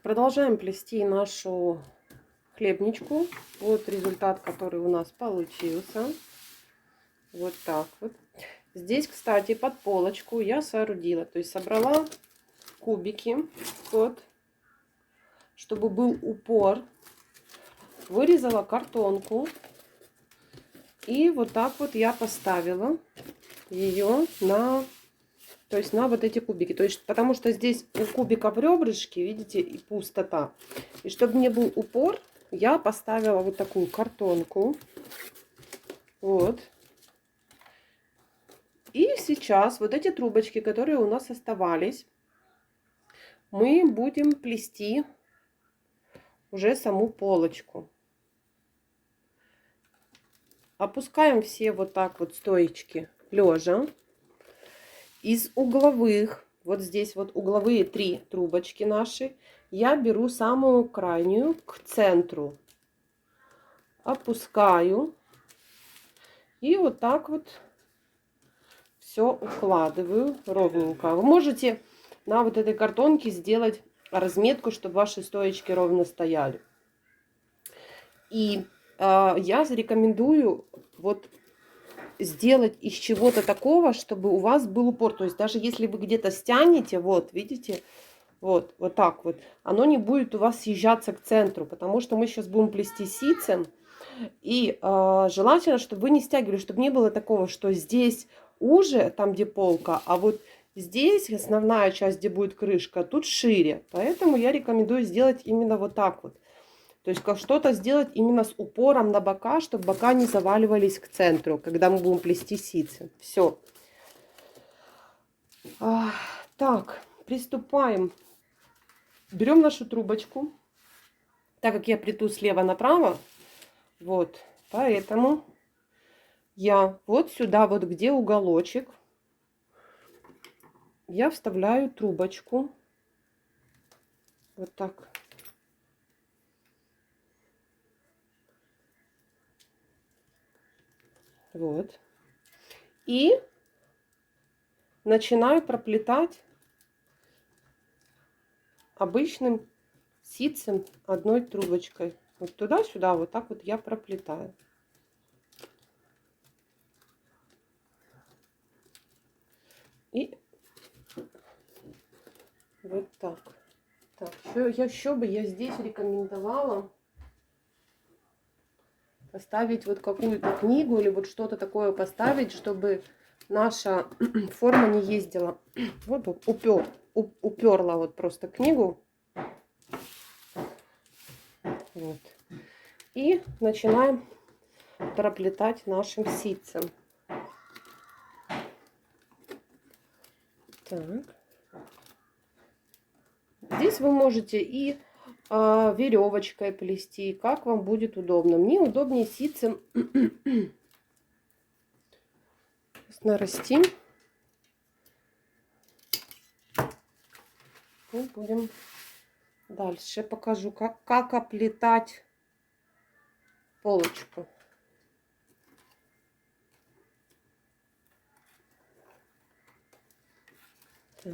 Продолжаем плести нашу хлебничку. Вот результат, который у нас получился. Вот так вот. Здесь, кстати, под полочку я соорудила. То есть собрала кубики. Вот. Чтобы был упор. Вырезала картонку. И вот так вот я поставила ее на... То есть на вот эти кубики. То есть, потому что здесь у кубиков ребрышки, видите, и пустота. И чтобы не был упор, я поставила вот такую картонку. Вот. И сейчас вот эти трубочки, которые у нас оставались, мы будем плести уже саму полочку. Опускаем все вот так вот стоечки лежа. Из угловых, вот здесь вот угловые 3 трубочки наши, я беру самую крайнюю к центру. Опускаю. И вот так вот все укладываю ровненько. Вы можете на вот этой картонке сделать разметку, чтобы ваши стоечки ровно стояли. И я рекомендую вот сделать из чего-то такого, чтобы у вас был упор. То есть даже если вы где-то стянете, вот, видите, вот так вот, оно не будет у вас съезжаться к центру, потому что мы сейчас будем плести ситцем. И желательно, чтобы вы не стягивали, чтобы не было такого, что здесь уже, там где полка, а вот здесь основная часть, где будет крышка, тут шире. Поэтому я рекомендую сделать именно вот так вот. То есть как что-то сделать именно с упором на бока, чтобы бока не заваливались к центру, когда мы будем плести ситцем. Все. Так, приступаем. Берем нашу трубочку. Так как я плету слева направо, вот, поэтому я вот сюда, вот где уголочек, я вставляю трубочку. Вот так. Вот. И начинаю проплетать обычным ситцем одной трубочкой. Вот туда-сюда, вот так вот я проплетаю. И вот так. Так, еще бы я здесь рекомендовала поставить вот какую-то книгу или вот что-то такое поставить, чтобы наша форма не ездила. Вот уперла вот просто книгу. Вот. И начинаем проплетать нашим ситцем. Так. Здесь вы можете и веревочкой плести, как вам будет удобно. Мне удобнее ситцем нарастим. И будем дальше покажу, как оплетать полочку. Так.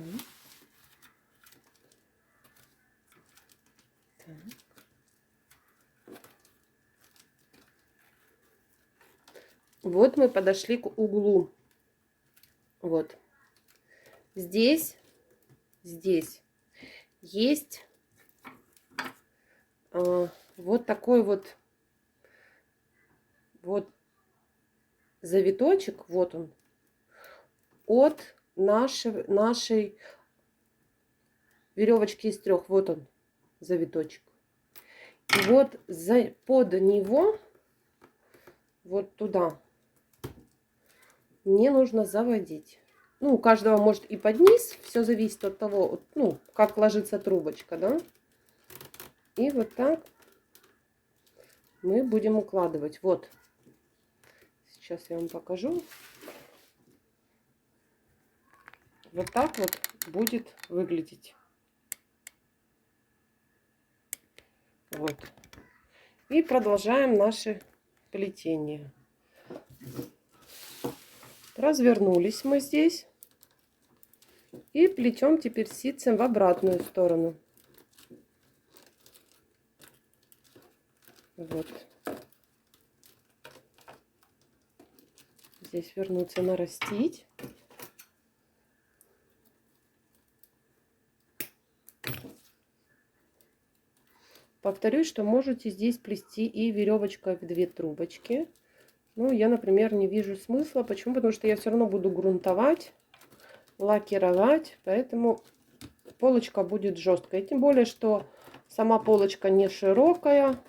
Так. Вот мы подошли к углу. Вот. Здесь есть вот такой вот завиточек. Вот он. От нашей веревочки из 3. Вот он, завиточек. И вот под него, вот туда, мне нужно заводить. Ну, у каждого может и под низ, все зависит от того, ну, как ложится трубочка, да. И вот так мы будем укладывать. Вот. Сейчас я вам покажу. Вот так вот будет выглядеть. Вот. И продолжаем наше плетение. Развернулись мы здесь. И плетем теперь ситцем в обратную сторону. Вот. Здесь вернуться, нарастить. Повторюсь, что можете здесь плести и веревочкой в 2 трубочки. Ну, я, например, не вижу смысла. Почему? Потому что я все равно буду грунтовать, лакировать, поэтому полочка будет жесткая. Тем более, что сама полочка не широкая,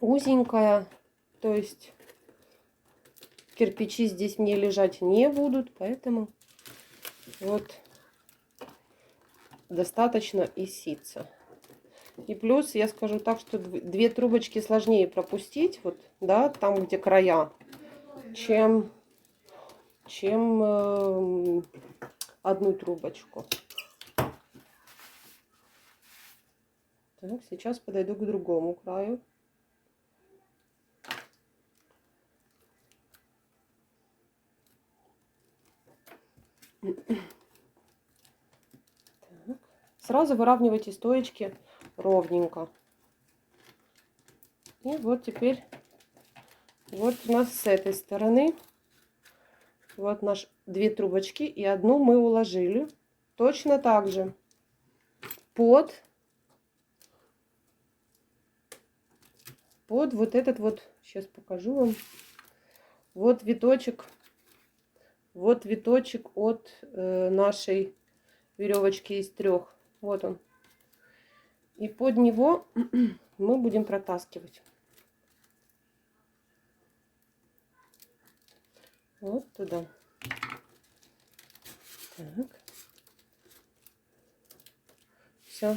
узенькая. То есть кирпичи здесь мне лежать не будут, поэтому вот достаточно и ситца. И плюс я скажу так, что 2 трубочки сложнее пропустить, вот, да, там где края, чем одну трубочку. Так, сейчас подойду к другому краю. Так. Сразу выравнивайте стоечки ровненько. И вот теперь вот у нас с этой стороны вот наш 2 трубочки, и одну мы уложили. Точно так же под вот этот вот, сейчас покажу вам, вот виточек от нашей веревочки из 3. Вот он. И под него мы будем протаскивать. Вот туда. Так. Все.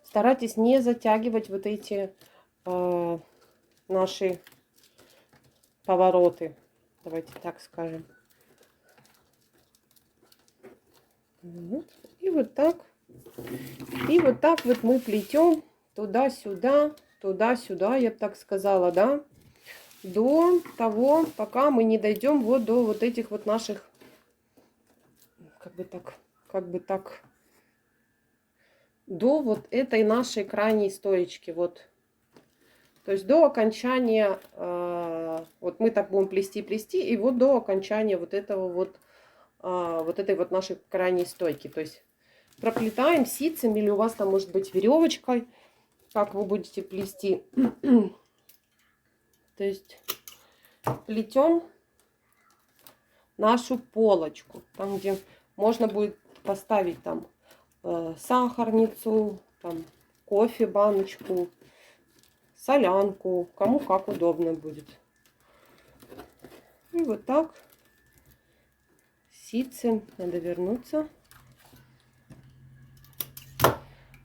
Старайтесь не затягивать вот эти наши повороты. Давайте так скажем. Вот. И вот так. И вот так вот мы плетем туда-сюда, туда-сюда, я бы так сказала, да, до того, пока мы не дойдем вот до вот этих вот наших, как бы так, до вот этой нашей крайней стоечки, вот. То есть до окончания, вот мы так будем плести, и вот до окончания вот этого вот, вот этой вот нашей крайней стойки. То есть проплетаем ситцем, или у вас там может быть веревочкой, как вы будете плести. То есть плетем нашу полочку, там где можно будет поставить там сахарницу, там кофе, баночку, солянку, кому как удобно будет. И вот так ситцем, надо вернуться,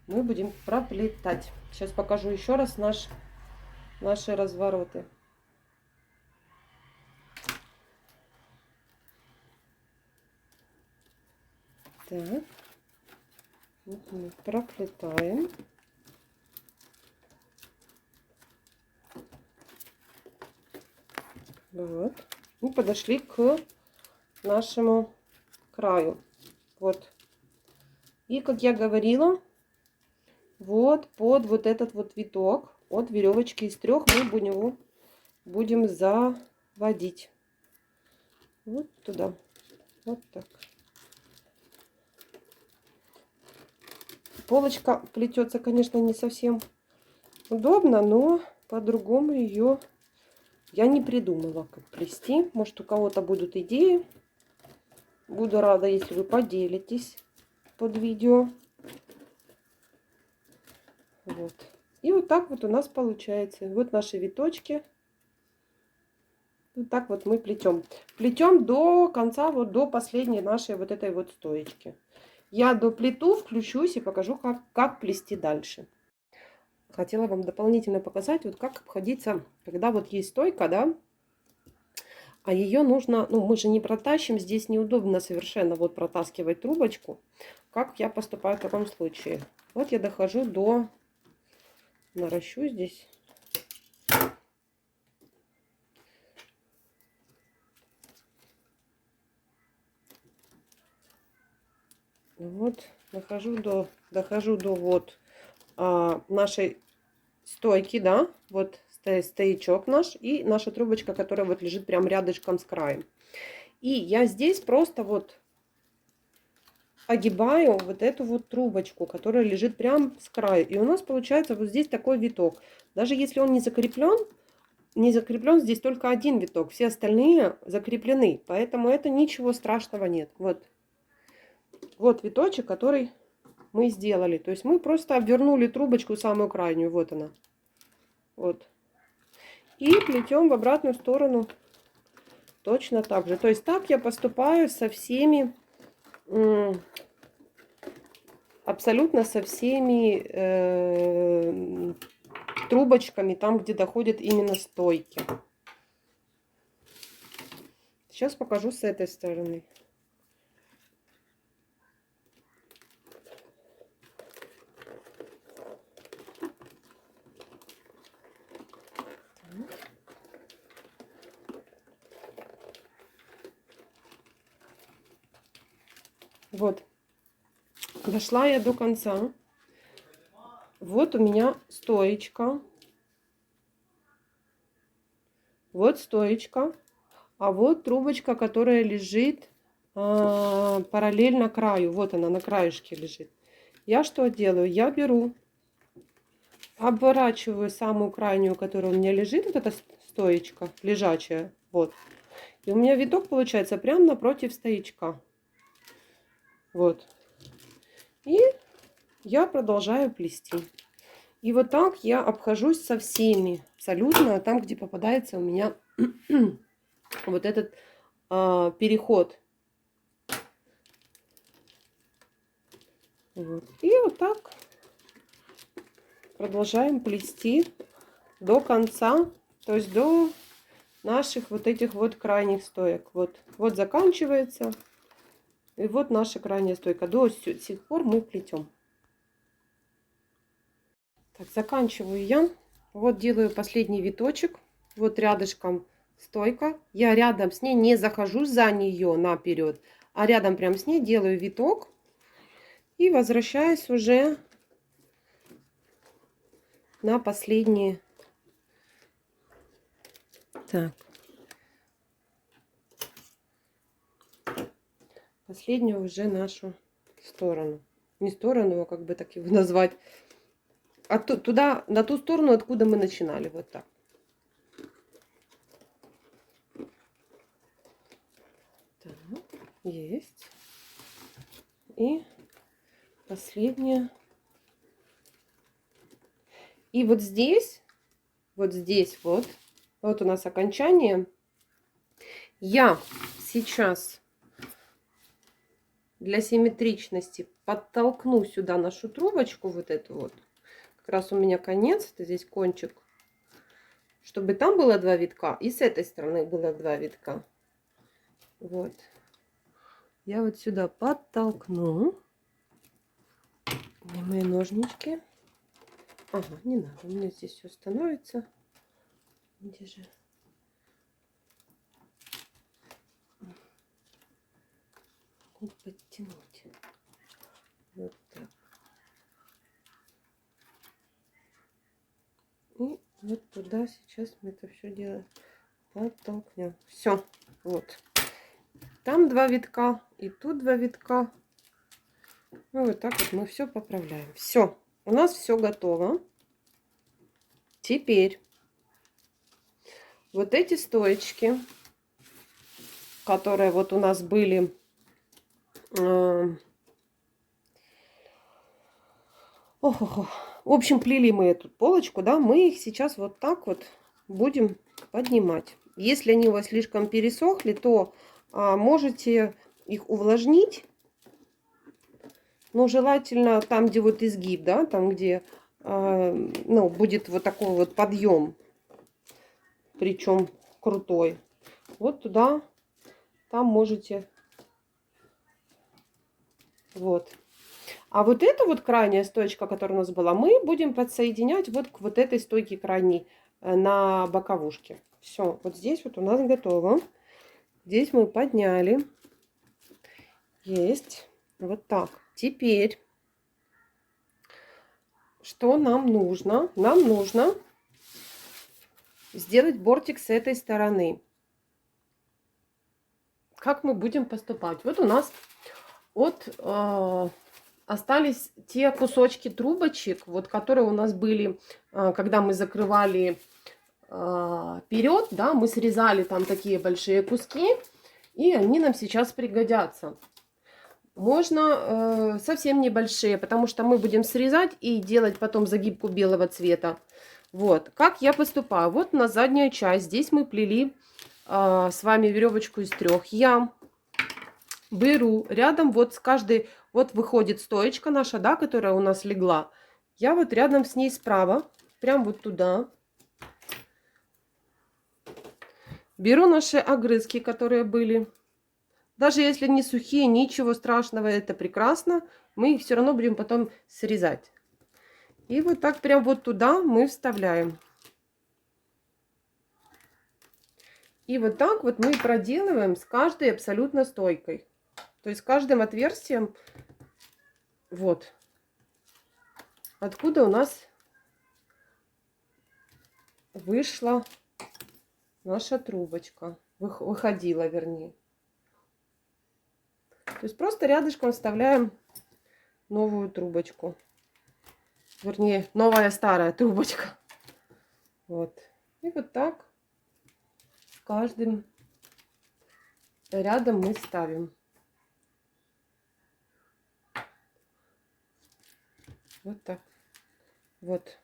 мы будем проплетать. Сейчас покажу еще раз наши развороты. Так, вот мы проплетаем. Вот. И подошли к нашему краю. Вот. И, как я говорила, вот под вот этот вот виток от веревочки из 3 мы его будем заводить. Вот туда. Вот так. Полочка плетется, конечно, не совсем удобно, но по-другому ее я не придумала, как плести. Может, у кого-то будут идеи. Буду рада, если вы поделитесь под видео. Вот. И вот так вот у нас получается. Вот наши виточки. Вот так вот мы плетем. Плетем до конца, вот до последней нашей вот этой вот стоечки. Я доплету, включусь и покажу, как плести дальше. Хотела вам дополнительно показать, вот как обходиться, когда вот есть стойка, да, а ее нужно, ну, мы же не протащим, здесь неудобно совершенно вот протаскивать трубочку. Как я поступаю в таком случае? Вот я дохожу до, наращу здесь. Вот, дохожу до вот нашей стойки, да, вот стоячок наш и наша трубочка, которая вот лежит прям рядышком с краем. И я здесь просто вот огибаю вот эту вот трубочку, которая лежит прям с краю. И у нас получается вот здесь такой виток. Даже если он не закреплен здесь только один виток. Все остальные закреплены. Поэтому это ничего страшного нет. Вот, вот виточек, который мы сделали. То есть мы просто обвернули трубочку самую крайнюю. Вот она. Вот. И плетем в обратную сторону точно так же. То есть так я поступаю со всеми, абсолютно со всеми трубочками, там, где доходят именно стойки. Сейчас покажу с этой стороны. Вот, дошла я до конца. Вот у меня стоечка. Вот стоечка. А вот трубочка, которая лежит параллельно краю. Вот она на краешке лежит. Я что делаю? Я беру, обворачиваю самую крайнюю, которая у меня лежит. Вот эта стоечка лежачая. Вот. И у меня виток получается прямо напротив стоячка. Вот. И я продолжаю плести. И вот так я обхожусь со всеми. Абсолютно там, где попадается у меня вот этот переход. Вот. И вот так продолжаем плести до конца. То есть до наших вот этих вот крайних стоек. Вот, вот заканчивается. И вот наша крайняя стойка. До сих пор мы плетем. Так, заканчиваю я. Вот делаю последний виточек. Вот рядышком стойка. Я рядом с ней не захожу за нее наперед, а рядом прям с ней делаю виток. И возвращаюсь уже на последние. Так. Последнюю уже нашу сторону. Не сторону, а как бы так его назвать. А туда, на ту сторону, откуда мы начинали. Вот так. Так, есть. И последняя. И вот здесь вот, вот у нас окончание. Я сейчас для симметричности подтолкну сюда нашу трубочку, вот эту вот. Как раз у меня конец, это здесь кончик. Чтобы там было 2 витка, и с этой стороны было 2 витка. Вот. Я вот сюда подтолкну. Где мои ножнички? Ага, не надо, у меня здесь все становится. Где же? Могу подтянуть. Вот так. И вот туда сейчас мы это все дело подтолкнем. Все, вот. Там 2 витка, и тут 2 витка. Ну, вот так вот мы все поправляем. Все, у нас все готово. Теперь вот эти стоечки, которые вот у нас были в общем, плели мы эту полочку, да, мы их сейчас вот так вот будем поднимать. Если они у вас слишком пересохли, то можете их увлажнить. Но желательно там, где вот изгиб, да, там, где ну, будет вот такой вот подъем, причем крутой. Вот туда, там можете, вот. А вот эта вот крайняя стоечка, которая у нас была, мы будем подсоединять вот к вот этой стойке крайней на боковушке. Все, вот здесь вот у нас готово. Здесь мы подняли. Есть. Вот так. Теперь что нам нужно? Нам нужно сделать бортик с этой стороны. Как мы будем поступать? Вот у нас остались те кусочки трубочек, вот которые у нас были, когда мы закрывали вперед, да, мы срезали там такие большие куски, и они нам сейчас пригодятся. Можно совсем небольшие, потому что мы будем срезать и делать потом загибку белого цвета. Вот, как я поступаю. Вот на заднюю часть, здесь мы плели с вами веревочку из 3 ям. Беру рядом вот с каждой, вот выходит стоечка наша, да, которая у нас легла. Я вот рядом с ней справа, прям вот туда. Беру наши огрызки, которые были. Даже если не сухие, ничего страшного, это прекрасно. Мы их все равно будем потом срезать. И вот так прям вот туда мы вставляем. И вот так вот мы проделываем с каждой абсолютно стойкой. То есть с каждым отверстием, вот, откуда у нас вышла наша трубочка. Выходила, вернее. То есть просто рядышком вставляем новую трубочку. Вернее, новая старая трубочка. Вот. И вот так каждым рядом мы ставим. Вот так. Вот.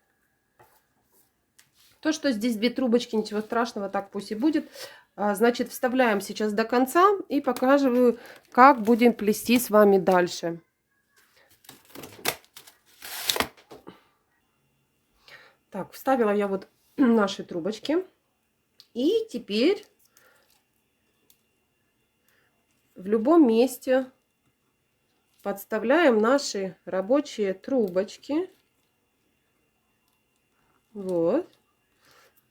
То, что здесь 2 трубочки, ничего страшного, так пусть и будет. Значит, вставляем сейчас до конца и показываю, как будем плести с вами дальше. Так, вставила я вот наши трубочки. И теперь в любом месте подставляем наши рабочие трубочки. Вот.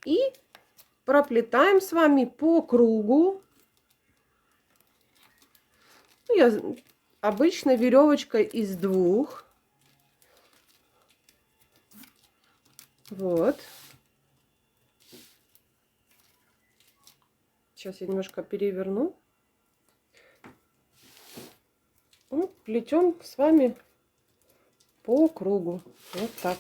И проплетаем с вами по кругу. Я обычной веревочкой из 2. Вот. Сейчас я немножко переверну. Плетем с вами по кругу. Вот так.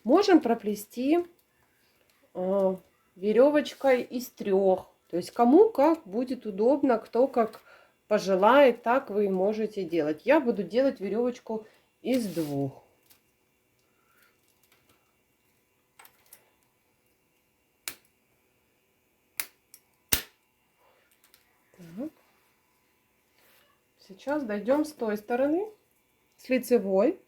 Можем проплести веревочкой из 3. То есть кому как будет удобно, кто как пожелает, так вы можете делать. Я буду делать веревочку из 2. Так. Сейчас дойдем с той стороны, с лицевой.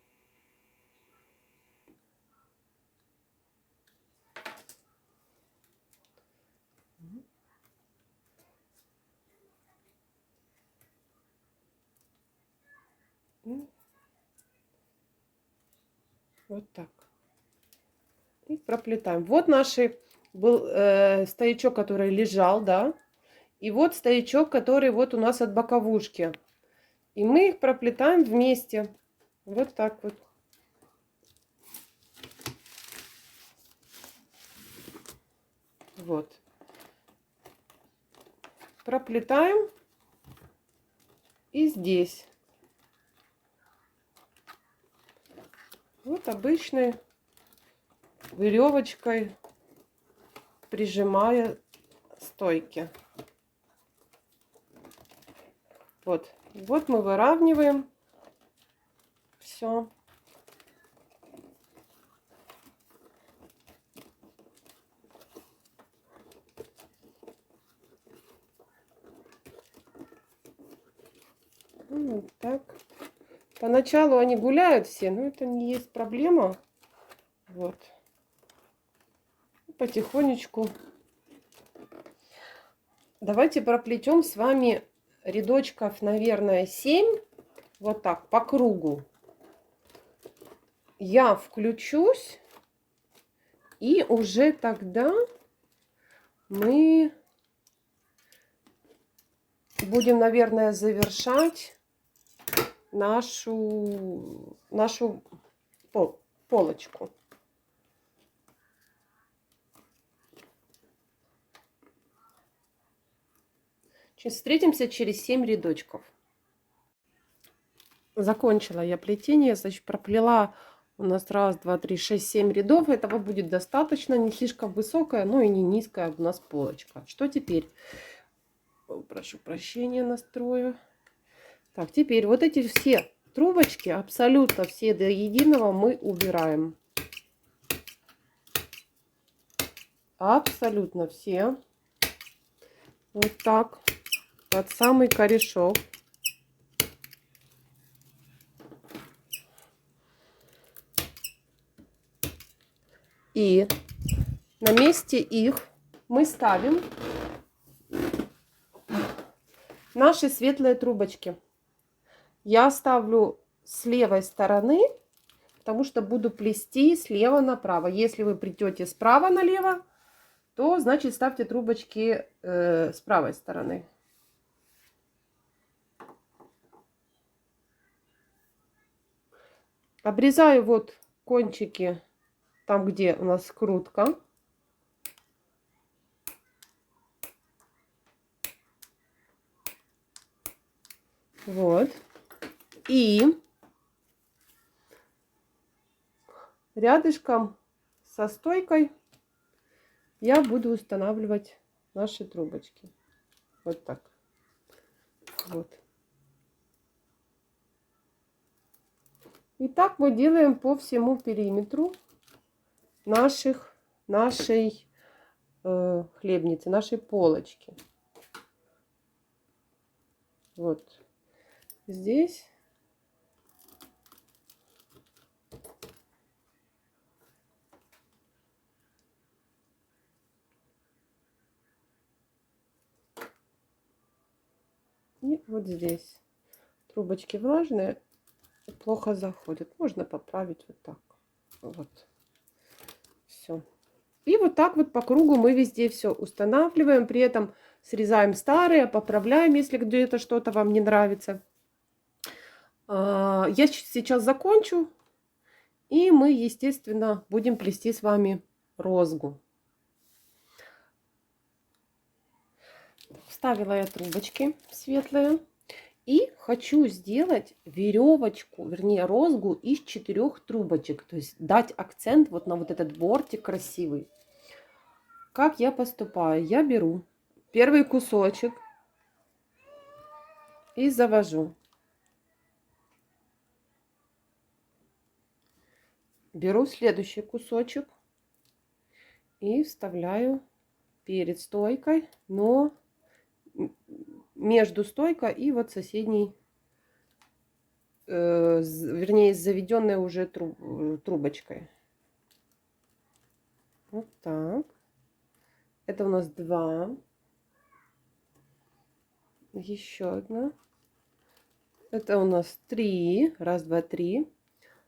Вот так. И проплетаем. Вот наш был стоячок, который лежал, да. И вот стоячок, который вот у нас от боковушки. И мы их проплетаем вместе. Вот так вот. Вот. Проплетаем. И здесь. Вот обычной веревочкой, прижимая стойки. Вот. Вот мы выравниваем все. Вот так. Поначалу они гуляют все, но это не есть проблема. Вот. Потихонечку. Давайте проплетем с вами рядочков, наверное, 7. Вот так, по кругу. Я включусь. И уже тогда мы будем, наверное, завершать нашу полочку. Встретимся через 7 рядочков. Закончила я плетение, значит, проплела у нас 1, 2, 3, 6, 7 рядов. Этого будет достаточно, не слишком высокая, но и не низкая у нас полочка. Что теперь? Прошу прощения, настрою. Так, теперь вот эти все трубочки, абсолютно все до единого, мы убираем. Абсолютно все. Вот так. Под самый корешок. И на месте их мы ставим наши светлые трубочки. Я ставлю с левой стороны, потому что буду плести слева направо. Если вы плетете справа налево, то значит ставьте трубочки с правой стороны. Обрезаю вот кончики там, где у нас скрутка. Вот. И рядышком со стойкой я буду устанавливать наши трубочки. Вот так. Вот. И так мы делаем по всему периметру нашей хлебницы, нашей полочки. Вот здесь. И вот здесь. Трубочки влажные, плохо заходят. Можно поправить вот так. Вот. Все. И вот так вот по кругу мы везде все устанавливаем. При этом срезаем старые, поправляем, если где-то что-то вам не нравится. Я сейчас закончу. И мы, естественно, будем плести с вами розгу. Вставила я трубочки светлые. И хочу сделать веревочку, вернее розгу из 4 трубочек. То есть дать акцент вот на вот этот бортик красивый. Как я поступаю? Я беру первый кусочек и завожу. Беру следующий кусочек и вставляю перед стойкой, но между стойкой и вот соседней, вернее, с заведенной уже трубочкой. Вот так. Это у нас 2. Еще одна. Это у нас 3. 1, 2, 3.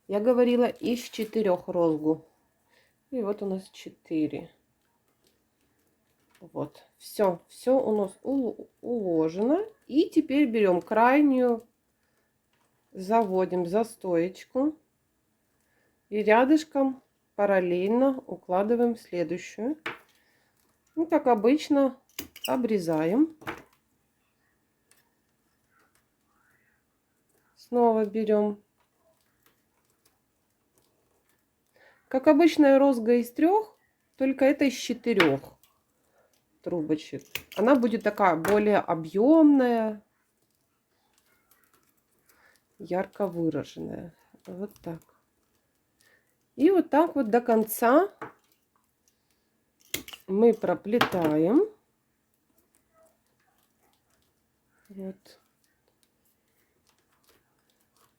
Я говорила из 4 розгу. И вот у нас 4. Вот. Все у нас уложено. И теперь берем крайнюю, заводим за стоечку. И рядышком параллельно укладываем следующую. Ну, как обычно, обрезаем. Снова берем. Как обычная розга из 3, только это из 4 трубочек. Она будет такая более объемная, ярко выраженная. Вот так. И вот так вот до конца мы проплетаем. Вот.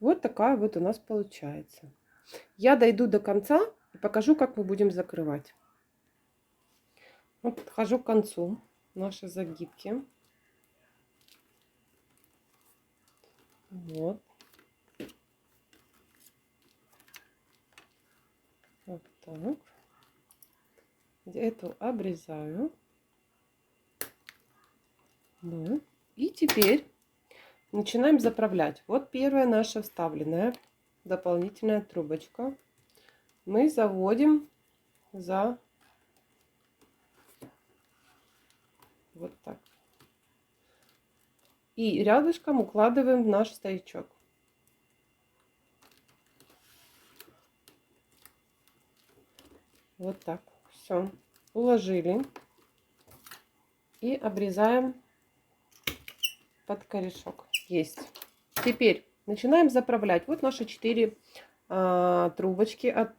Вот такая вот у нас получается. Я дойду до конца и покажу, как мы будем закрывать. Вот подхожу к концу нашей загибки. Вот. Вот так. Эту обрезаю. Да. И теперь начинаем заправлять. Вот первая наша вставленная дополнительная трубочка. Мы заводим за вот так. И рядышком укладываем в наш стоячок. Вот так. Все. Уложили. И обрезаем под корешок. Есть. Теперь начинаем заправлять. Вот наши 4 трубочки от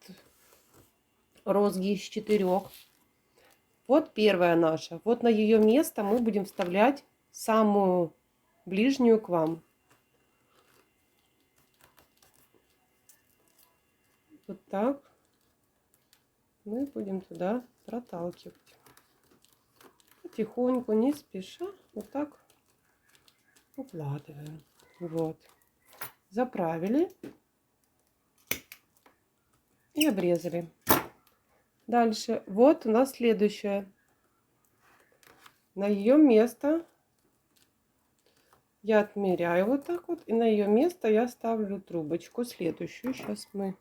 розги из 4. Вот первая наша. Вот на ее место мы будем вставлять самую ближнюю к вам. Вот так мы будем туда проталкивать. Потихоньку, не спеша, вот так укладываем. Вот. Заправили и обрезали. Дальше. Вот у нас следующая. На ее место я отмеряю вот так вот. И на ее место я ставлю трубочку следующую. Сейчас мы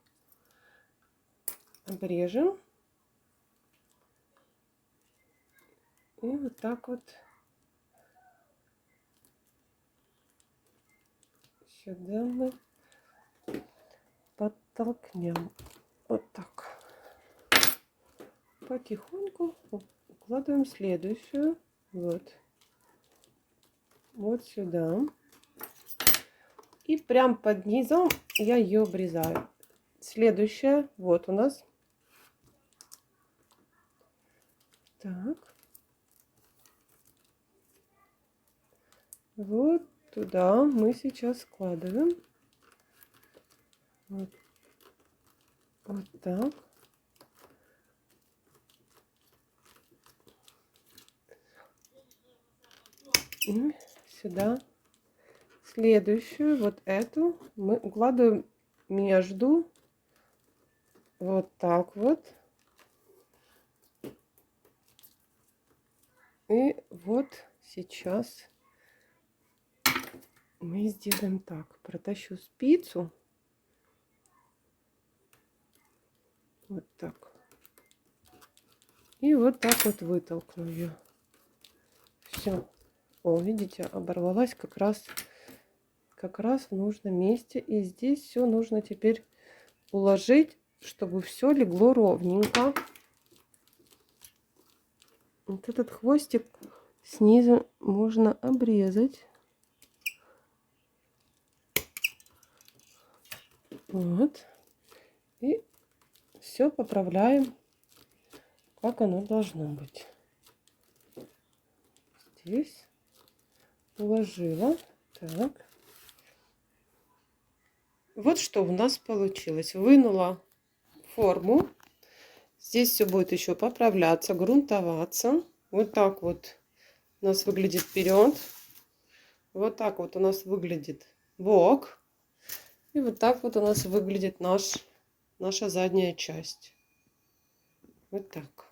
обрежем. И вот так вот сюда мы подтолкнем. Вот так. Потихоньку укладываем следующую. Вот. Вот сюда. И прям под низом я ее обрезаю. Следующая. Вот у нас. Так. Вот туда мы сейчас складываем. Вот, вот так. И сюда следующую, вот эту, мы укладываем между. Вот так вот. И вот сейчас мы сделаем так. Протащу спицу. Вот так. И вот так вот вытолкну ее. Все. О, видите, оборвалась как раз в нужном месте. И здесь все нужно теперь уложить, чтобы все легло ровненько. Вот этот хвостик снизу можно обрезать. Вот. И все поправляем, как оно должно быть. Здесь уложила. Так. Вот что у нас получилось. Вынула форму. Здесь все будет еще поправляться, грунтоваться. Вот так вот у нас выглядит вперед. Вот так вот у нас выглядит бок. И вот так вот у нас выглядит наша задняя часть. Вот так.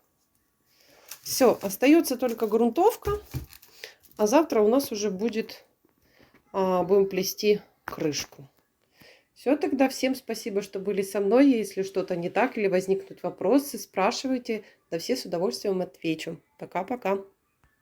Все, остается только грунтовка. А завтра у нас уже будет, будем плести крышку. Все, тогда всем спасибо, что были со мной. Если что-то не так или возникнут вопросы, спрашивайте. Да все с удовольствием отвечу. Пока-пока.